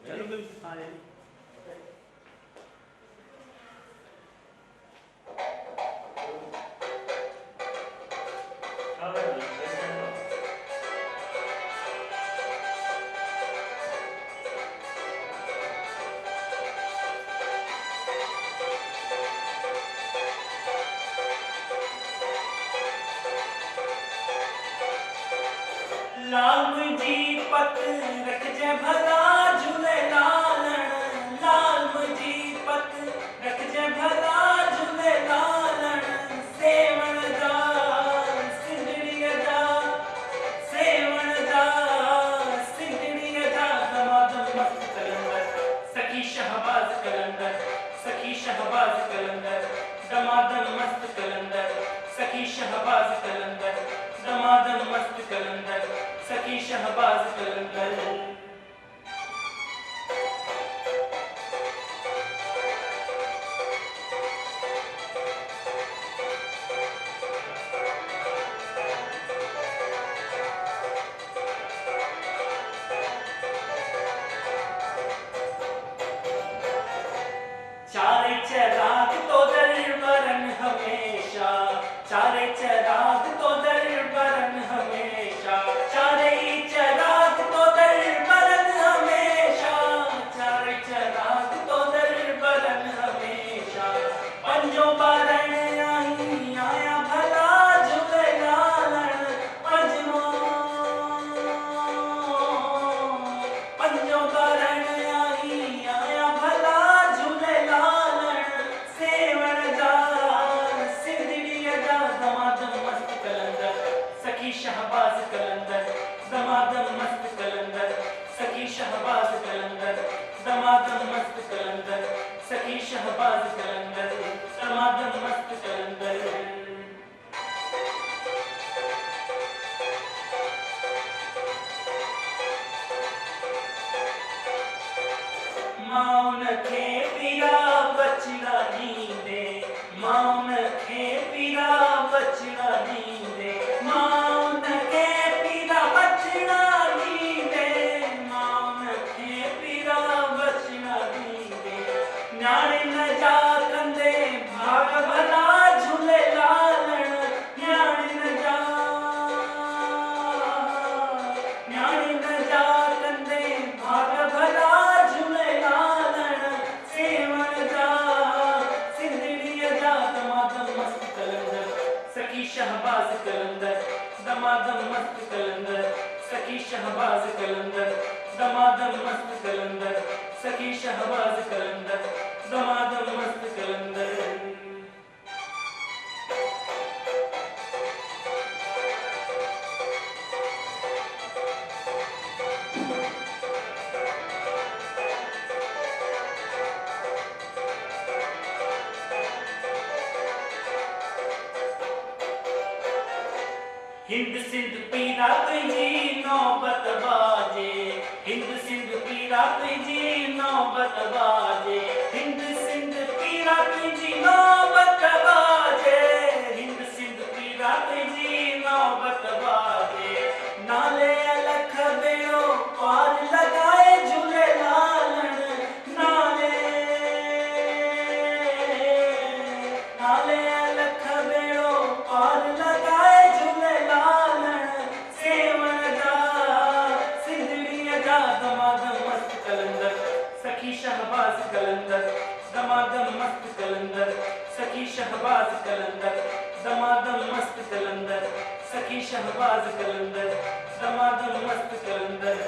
चलो मैं हाँ यार लाल जी पत रख जे भला झूले लालण लाल जी पत रख जे भला झूले लालण सेवण जा सिंधड़ीअ जा सेवण जा सिंधड़ीअ जा दमादम मस्त कलंदर सखी शहबाज कलंदर सखी शहबाज कलंदर दमादम मस्त कलंदर सखी शहबाज कलंदर दमादम मस्त कलंदर सखी शहबाज कलंदर चारे चराग तो दरबरन हमेशा चारे चराग तो दरबरन हमेशा चारे चराग तो दरबरन हमेशा चारे चराग तो दरबरन हमेशा पंजो बारण आई आया भला झूले लालण पंजो पंजो बारण आई आया भला झूले लालण सेवण जा सिंधड़ीअ जा दमादम मस्त कलंदर सखी शहबाज कलंदर दमादम मस्त कलंदर सखी शहबाज कलंदर दमादम मस्त कलंदर सखी शहबाज कलंदर दमादम मस्त कलंदर मौन खे पिया बचड़ा नींदे मौन खे पिया बचड़ा नींदे मौन खे पिया बचड़ा नींदे मौन खे पिया बचड़ा नींदे न्याणे न जा कंदे भाग भला झूले लालण न्याणे न जा न्याणे न जा कंदे भाग भला झूले लालण सेवण जा सिंधड़ीअ जा दमादम मस्त कलंदर सखी शहबाज कलंदर दमादम मस्त कलंदर सखी शहबाज कलंदर दमादम मस्त कलंदर सखी शहबाज कलंदर दमादम मस्त कलंदर हिंद सिंध पीरा तुझी नौबत बाजे हिंद सिंध पीरा तुझी नौबत बाजे हिंद सिंध पीरा तुझी नौबत बाजे हिंद सिंध पीरा तुझी नौबत बाजे नाले अलख बेड़ो पार लगाए झूले लालण नाले नाले अलख बेड़ो पार लगाए झूले लालण सेवण जा सिंधड़ीअ जा दमादम मस्त कलंदर सखी शहबाज कलंदर दमादम मस्त कलंदर सखी शहबाज कलंदर दमादम मस्त कलंदर सखी शहबाज कलंदर दमादम मस्त कलंदर